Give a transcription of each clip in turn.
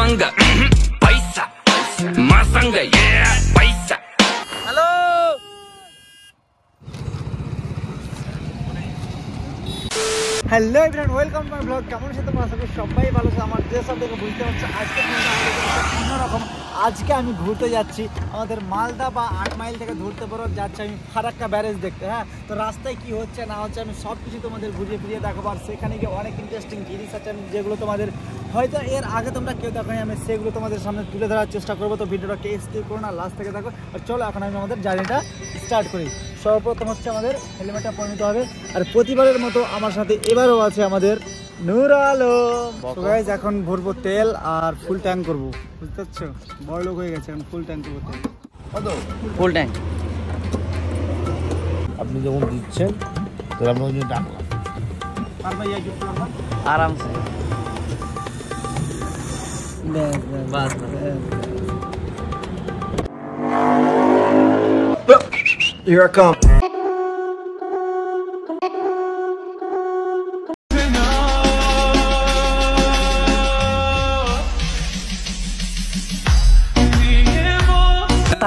masanga paisa masanga yeah paisa hello hello everyone welcome to my blog. কেমন আছো তোমরা? আশা করি সবাই ভালো আছে। আমার যে সব থেকে বুঝতে পারছো আজকে অন্যরকম। আজকে আমি ঘুরতে যাচ্ছি আমাদের মালদা বা 8 মাইল থেকে ধরতে পারো যাচ্ছি আমি ফারাক্কা ব্যারেজ দেখতে। হ্যাঁ, তো রাস্তায় কি হচ্ছে না হচ্ছে আমি সব কিছু তোমাদের ঘুরিয়ে ফিরিয়ে দেখাবো। আর সেখানে গিয়ে অনেক ইন্টারেস্টিং জিনিস আছে যেগুলো তোমাদের হয়তো এর আগে তোমরা কেউ দেখোনি, আমি সেগুলো তোমাদের সামনে তুলে ধরার চেষ্টা করবো। তো ভিডিওটা কে স্কিপ করো না, লাস্ট থেকে দেখো। আর চলো এখন আমি আমাদের জার্নিটা স্টার্ট করি। সর্বপ্রথম হচ্ছে আমাদের হেলমেটটা পরে নিতে হবে। আর প্রতিবারের মতো আমার সাথে এবারও আছে আমাদের নূর আলম। গাইস এখন ভরবো তেল আর ফুল ট্যাঙ্ক করবো, বুঝতে পারছো? বড় লোক হয়ে গেছে, এখন ফুল ট্যাঙ্ক করবো তেল। কত ফুল ট্যাঙ্ক আপনি যখন দিচ্ছেন তাহলে আপনার জন্য ডাকলাম আরামসে বাস Here I come.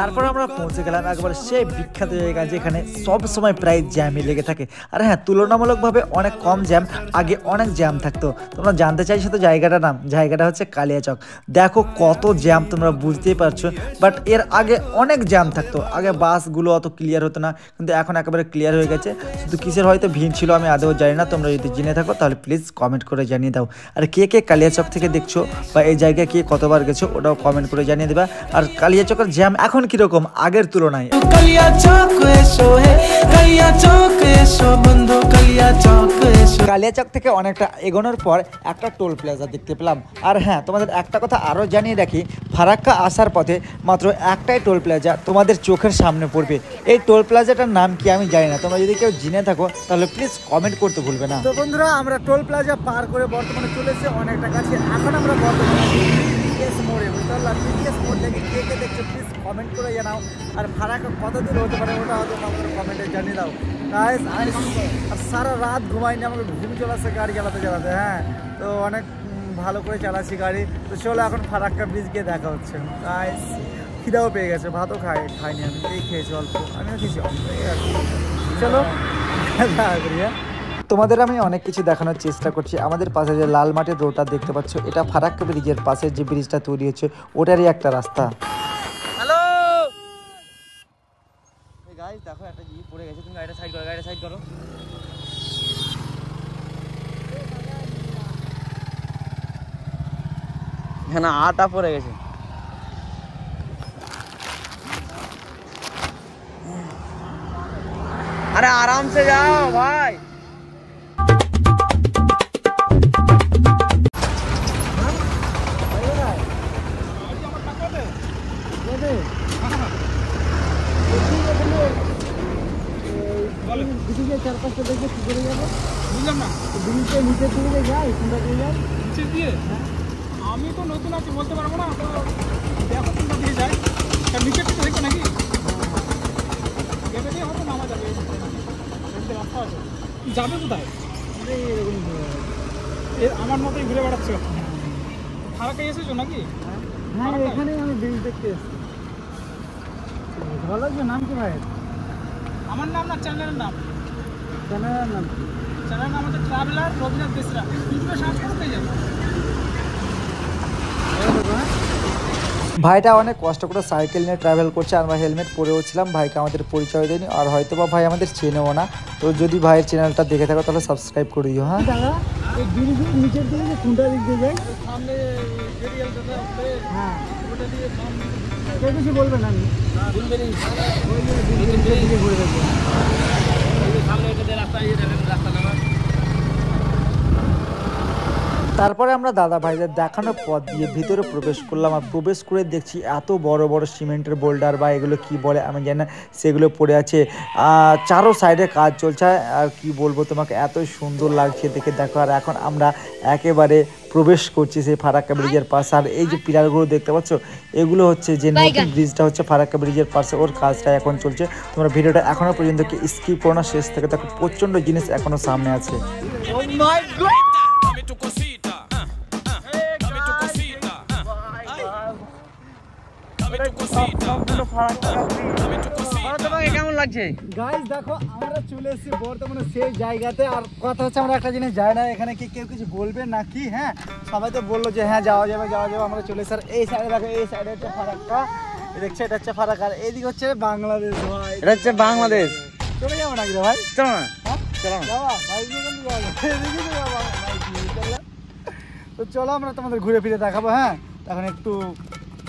তারপর আমরা পৌঁছে গেলাম একবার সেই বিখ্যাত জায়গা যেখানে সব সময় প্রায় জ্যামই লেগে থাকে। আর হ্যাঁ, তুলনামূলকভাবে অনেক কম জ্যাম, আগে অনেক জ্যাম থাকতো। তোমরা জানতে চাইছো তো জায়গাটার নাম? জায়গাটা হচ্ছে কালিয়াচক। দেখো কত জ্যাম, তোমরা বুঝতেই পারছো। বাট এর আগে অনেক জ্যাম থাকতো, আগে বাসগুলো অত ক্লিয়ার হতো না, কিন্তু এখন একেবারে ক্লিয়ার হয়ে গেছে। শুধু কিসের হয়তো ভিড় ছিল আমি আদৌ জানি না, তোমরা যদি জেনে থাকো তাহলে প্লিজ কমেন্ট করে জানিয়ে দাও। আর কে কে কালিয়াচক থেকে দেখছো বা এই জায়গায় কে কতবার গেছো ওটাও কমেন্ট করে জানিয়ে দেবা। আর কালিয়াচকের জ্যাম এখন কিরকম আগের তুলনায়? কালিয়াচক থেকে অনেকটা এগোনোর পর একটা টোল প্লাজা দেখতে পেলাম। আর হ্যাঁ, তোমাদের একটা কথা আরও জানিয়ে রাখি, ফারাক্কা আসার পথে মাত্র একটাই টোল প্লাজা তোমাদের চোখের সামনে পড়বে। এই টোল প্লাজাটার নাম কি আমি জানি না, তোমরা যদি কেউ জেনে থাকো তাহলে প্লিজ কমেন্ট করতে ভুলবে না। তো বন্ধুরা, আমরা টোল প্লাজা পার করে বর্তমানে চলে এসেছি অনেকটা কাছে। এখন আমরা বর্তমানে মোড়ে, বুঝতে পারলাম। মোড় থেকে কে কে দেখছো প্লিজ কমেন্ট করে জানাও। আর ফারাক্কা কত দূর হতে পারে ওটা হয়তো আমাদের কমেন্টে জানিয়ে দাও। গাইস, আর সারা রাত ঘুমাইনি, আমাকে ঘুম চলে আসছে গাড়ি চালাতে চালাতে। হ্যাঁ, তো অনেক ভালো করে চালাচ্ছি গাড়ি। তো চলো এখন ফারাক্কা ব্রিজ গিয়ে দেখা হচ্ছে। গাইস, খিদাও পেয়ে গেছে, ভাতও খাইনি আমি, এই খেয়েছি অল্প, আমিও খেয়েছি অল্প। চলো দেখা করি। হ্যাঁ, তোমাদের আমি অনেক কিছু দেখানোর চেষ্টা করছি। আমাদের পাশে যে লাল মাটির রোডটা দেখতে পাচ্ছ, এটা ফারাক্কা ব্রিজের পাশে যে ব্রিজটা তৈরি হচ্ছে ওটারই একটা রাস্তা। হ্যালো গাইস, দেখো একটা জিনিস পড়ে গেছে, তুমি গাড়িটা সাইড করো, গাড়িটা সাইড করো। এখানে আটা পড়ে গেছে। আরে আরামসে যাও ভাই। চারপাশটা দেখে কি করে যাবো বুঝলাম না। ব্রিজের নিচে দিয়ে যাই, তোমরা দিয়ে যাও নিচে দিয়ে। আমি তো নতুন আছি, বলতে পারবো না। তো দেখো তোমরা দিয়ে যাই, নিচে থেকে হয়েছে নাকি গেটে দিয়ে হয়তো নামা যাবে। রাস্তা আছে, যাবে কোথায়? আমার মতোই ঘুরে বেড়াচ্ছে। ফারাক্কায় এসেছো নাকি? হ্যাঁ, এখানেই আমি ব্রিজ দেখতে এসেছি। ভালো লাগছে। নাম কি ভাই? আমার নাম না, চ্যানেলের নাম। চ্যানেলের নাম কি? চ্যানেলের নাম হচ্ছে ট্রাভেলার রবীন্দ্রনাথ বেসরা। ইউটিউবে সার্চ করতে যাবে। ভাইটা অনেক কষ্ট করে সাইকেল নিয়ে ট্রাভেল করছে, আমরা হেলমেট পরেও ছিলাম। ভাইকে আমাদের পরিচয় দেয়নি, আর হয়তো বা ভাই আমাদের চেনেও না। তো যদি ভাইয়ের চ্যানেলটা দেখে থাকো তাহলে সাবস্ক্রাইব করে দিও। হ্যাঁ দাদা, এই ব্রিজের নিচের দিকে যে কোনটা দিক দিয়ে যাই সামনে এরিয়ালটা আছে। হ্যাঁ, ওটা দিয়ে সামনে কেউ কিছু বলবে না। আমি বুলবেরি ওই যে ব্রিজের দিকে ঘুরে যাবো। এই সামনে এটা দিয়ে রাস্তা, এই রাস্তা নামা। তারপরে আমরা দাদা ভাইদের দেখানো পথ দিয়ে ভিতরে প্রবেশ করলাম। আর প্রবেশ করে দেখছি এত বড় বড় সিমেন্টের বোল্ডার বা এগুলো কি বলে আমি জানি না, সেগুলো পড়ে আছে। চারো সাইডে কাজ চলছে। আর কি বলবো তোমাকে, এত সুন্দর লাগছে দেখে। দেখো, আর এখন আমরা একেবারে প্রবেশ করছি সেই ফারাক্কা ব্রিজের পাশে। আর এই যে পিলারগুলো দেখতে পাচ্ছ, এগুলো হচ্ছে যে নতুন ব্রিজটা হচ্ছে ফারাক্কা ব্রিজের পাশে, ওর কাজটা এখন চলছে। তোমরা ভিডিওটা এখনো পর্যন্ত কি স্কিপ করো না, শেষ থেকে দেখো, প্রচণ্ড জিনিস এখনো সামনে আছে। তোমাকে কেমন লাগছে? গাইস দেখো আমরা চলে এসেছি বর্তমানে সেই জায়গাতে। আর কথা হচ্ছে আমরা একটা জিনিস যাই না, এখানে কি কেউ কিছু বলবে নাকি? হ্যাঁ, সবাই তো বললো যে হ্যাঁ যাওয়া যাবে। আমরা চলে এসে এই সাইডে দেখো, এই সাইডে হচ্ছে ফারাক্কা, দেখছে এটা হচ্ছে ফারাক্কা, আর এইদিকে হচ্ছে বাংলাদেশ। ভাই এটা হচ্ছে বাংলাদেশ। চলে যাবো নাকি রে ভাই? চলো না, হ্যাঁ চলো না। যাবা ভাই, তো চলো আমরা তোমাদের ঘুরে ফিরে দেখাবো। হ্যাঁ, এখন একটু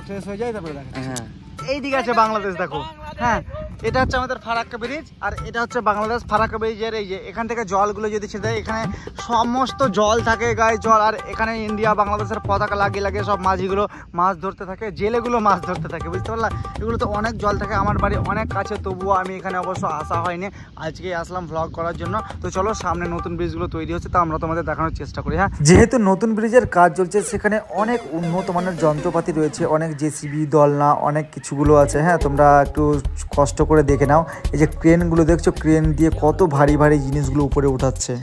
ফ্রেশ হয়ে যায় তারপরে দেখাবো। হ্যাঁ, এইদিকে আছে বাংলাদেশ দেখো। হ্যাঁ, এটা হচ্ছে আমাদের ফারাক্কা ব্রিজ, আর এটা হচ্ছে বাংলাদেশ। ফারাক্কা ব্রিজের এই যে এখান থেকে জলগুলো যদি ছেড়ে দেয়, এখানে সমস্ত জল থাকে, গায়ে জল। আর এখানে ইন্ডিয়া বাংলাদেশের পতাকা লাগিয়ে লাগিয়ে সব মাঝিগুলো মাছ ধরতে থাকে, জেলেগুলো মাছ ধরতে থাকে, বুঝতে পারলা? এগুলো তো অনেক জল থাকে। আমার বাড়ি অনেক কাছে, তবুও আমি এখানে অবশ্য আসা হয়নি, আজকে আসলাম ভ্লগ করার জন্য। তো চলো, সামনে নতুন ব্রিজগুলো তৈরি হচ্ছে, তা আমরা তোমাদের দেখানোর চেষ্টা করি। হ্যাঁ, যেহেতু নতুন ব্রিজের কাজ চলছে, সেখানে অনেক উন্নত মানের যন্ত্রপাতি রয়েছে, অনেক জেসিবি, দলনা, অনেক কিছুগুলো আছে। হ্যাঁ, তোমরা একটু কষ্ট করে দেখে নাও। এই যে ক্রেনগুলো দেখছো, ক্রেন দিয়ে কত ভারী ভারী জিনিসগুলো উপরে উঠাচ্ছে।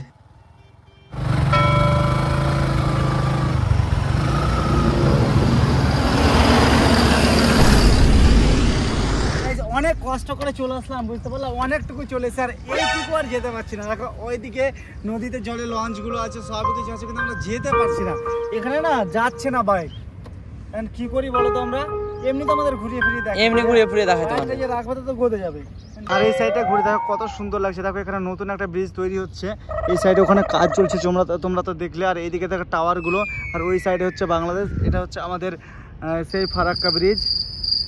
অনেক কষ্ট করে চলে আসলাম, বুঝতে পারলাম, অনেকটুকু চলে এসে আর এইটুকু আর যেতে পারছি না। দেখো ওইদিকে নদীতে জলে লঞ্চগুলো আছে, সব কিছু আছে, কিন্তু আমরা যেতে পারছি না। এখানে না যাচ্ছে না বাইক। কি করি বলো তো? আমরা এমনি তো আমাদের ঘুরিয়ে ফিরিয়ে দেখাই, এমনি ঘুরিয়ে ফিরিয়ে দেখাই তোমাদের। যে রাখবো তো গদে যাবে। আর এই সাইডটা ঘুরে দেখো কত সুন্দর লাগছে। দেখো এখানে নতুন একটা ব্রিজ তৈরি হচ্ছে, এই সাইডে ওখানে কাজ চলছে, তোমরা তো দেখলে। আর এইদিকে দেখো টাওয়ারগুলো, আর ওই সাইডে হচ্ছে বাংলাদেশ। এটা হচ্ছে আমাদের সেই ফারাক্কা ব্রিজ,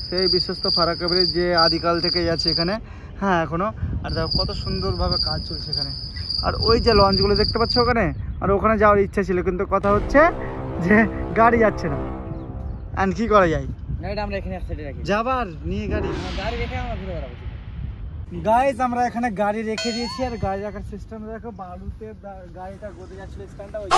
সেই বিশ্বস্ত ফারাক্কা ব্রিজ যে আদিকাল থেকেই আছে এখানে। হ্যাঁ, এখনো। আর দেখো কত সুন্দরভাবে কাজ চলছে এখানে। আর ওই যে লঞ্চগুলো দেখতে পাচ্ছ ওখানে, আর ওখানে যাওয়ার ইচ্ছা ছিল, কিন্তু কথা হচ্ছে যে গাড়ি যাচ্ছে না। আর কি করা যায়? গাড়িটা আমরা এখানে সাইডে রাখি, যাবার নিয়ে গাড়ি রেখে আমরা ঘুরে বেড়াবো। গাইস আমরা এখানে গাড়ি রেখে দিয়েছি, আর গাড়ি রাখার সিস্টেম দেখো, বালুতে গাড়িটা গদে যাচ্ছিল স্ট্যান্ডটা, ওই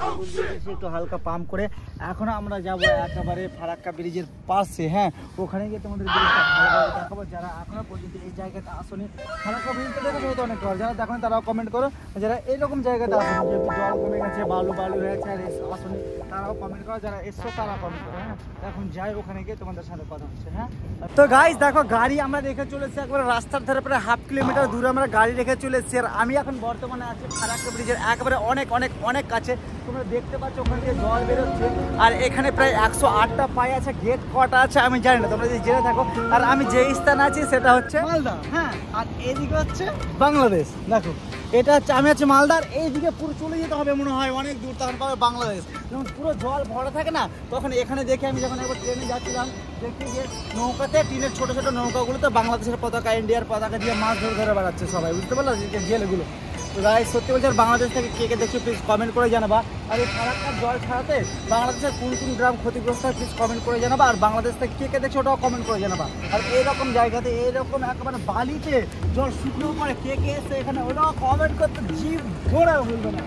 বালু দিয়ে দিয়েছি একটু হালকা পাম্প করে। এখন আমরা যাব একেবারে ফারাক্কা ব্রিজের পাশে। হ্যাঁ, ওখানে গিয়ে তোমাদের ব্রিজটা ভালোভাবে দেখাবো। যারা এখনো পর্যন্ত এই জায়গাতে আসনি, ফারাক্কা ব্রিজটা দেখো হয়তো অনেক যারা দেখো তারাও কমেন্ট করো। যারা এইরকম জায়গাতে আসেনি, যে জল কমে গেছে, বালু হয়ে গেছে আর আসনি, তারাও কমেন্ট করো। যারা এসছো তারা কমেন্ট করো। হ্যাঁ, এখন যাই ওখানে গিয়ে তোমাদের সাথে কথা হচ্ছে। হ্যাঁ, তো গাইস দেখো গাড়ি আমরা রেখে চলেছি একবারে রাস্তার ধারে, প্রায় হাফ কিলোমিটার দূরে আমরা গাড়ি রেখে চলে এসেছি। আর আমি এখন বর্তমানে আছি ফারাক্কা ব্রিজের একেবারে অনেক অনেক অনেক কাছে। তোমরা দেখতে পাচ্ছ ওখান থেকে জল বেরোচ্ছে, আর এখানে প্রায় 108টা পাই আছে। গেট কটা আছে আমি জানি না, তোমরা যদি জেনে থাকো। আর আমি যে স্থানে আছি সেটা হচ্ছে মালদা। হ্যাঁ, আর এইদিকে হচ্ছে বাংলাদেশ। দেখো এটা হচ্ছে, আমি আছি মালদার। এইদিকে পুরো চলে যেতে হবে মনে হয় অনেক দূর, তখন পাবে বাংলাদেশ। যখন পুরো জল ভরা থাকে না, তখন এখানে দেখে আমি যখন একবার ট্রেনে যাচ্ছিলাম, দেখি যে নৌকাতে, টিনের ছোট ছোট নৌকাগুলোতে বাংলাদেশের পতাকা, ইন্ডিয়ার পতাকা দিয়ে মাছ ধরে ধরে বেড়াচ্ছে সবাই, বুঝতে পারলাম যে জেলেগুলো। তো গাইস সত্যি বলছি, আর বাংলাদেশ থেকে কে কে দেখছো প্লিজ কমেন্ট করে জানাবা। আর এই ফারাক্কার জল ছাড়াতে বাংলাদেশের কোন কোন গ্রাম ক্ষতিগ্রস্ত হয় প্লিজ কমেন্ট করে জানাবা। আর বাংলাদেশ থেকে কে কে দেখছো ওটাও কমেন্ট করে জানাবা। আর এইরকম জায়গাতে, এইরকম একেবারে বালিতে জল শুকনো পরে কে কে এসে এখানে, ওটাও কমেন্ট করতে জিভ ঘোরা বলবে না।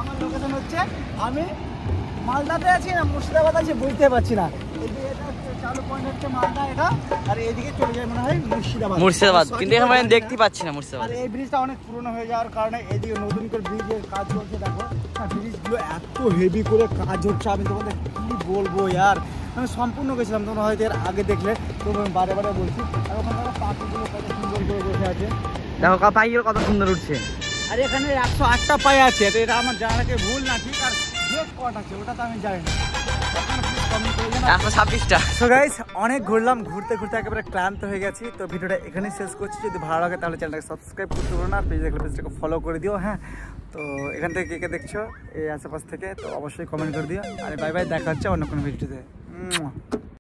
আমার লোকেশন হচ্ছে, আমি মালদাতে আছি না মুর্শিদাবাদ আছি বুঝতে পারছি না। চালু পয়েন্ট হচ্ছে মালদা এটা, আর এইদিকে চলে যায় মনে হয় মুর্শিদাবাদ, কিন্তু এখানে দেখতে পাচ্ছি না মুর্শিদাবাদ। আর এই ব্রিজটা অনেক পুরনো হয়ে যাওয়ার কারণে এইদিকে নতুন করে ব্রিজের কাজ চলছে। দেখো ব্রিজগুলো এত হেভি করে কাজ হচ্ছে, আমি তোমাদের কি বলবো ইয়ার। আমি সম্পূর্ণ গেছিলাম, তোমরা হয়তো এর আগে দেখলে, তো আমি বারে বারে বলছি। আর ওখানে পাখিগুলো কত সুন্দর করে বসে আছে, দেখো পাখিগুলো কত সুন্দর উঠছে। আর এখানে 108টা পায়ে আছে, এটা আমার জানাকে ভুল না ঠিক। আর গেট কট আছে ওটা তো আমি জানি না, 126টা। তো গাইস অনেক ঘুরলাম, ঘুরতে ঘুরতে একেবারে ক্লান্ত হয়ে গেছি। তো ভিডিওটা এখানেই শেষ করছি। যদি ভালো লাগে তাহলে চ্যানেলটাকে সাবস্ক্রাইব করতে পারো না, আর পেজ দেখলে পেজটাকে ফলো করে দিও। হ্যাঁ, তো এখান থেকে কে কে দেখছো এই আশেপাশ থেকে, তো অবশ্যই কমেন্ট করে দিও। আর বাই বাই, দেখা হচ্ছে অন্য কোনো ভিডিওতে।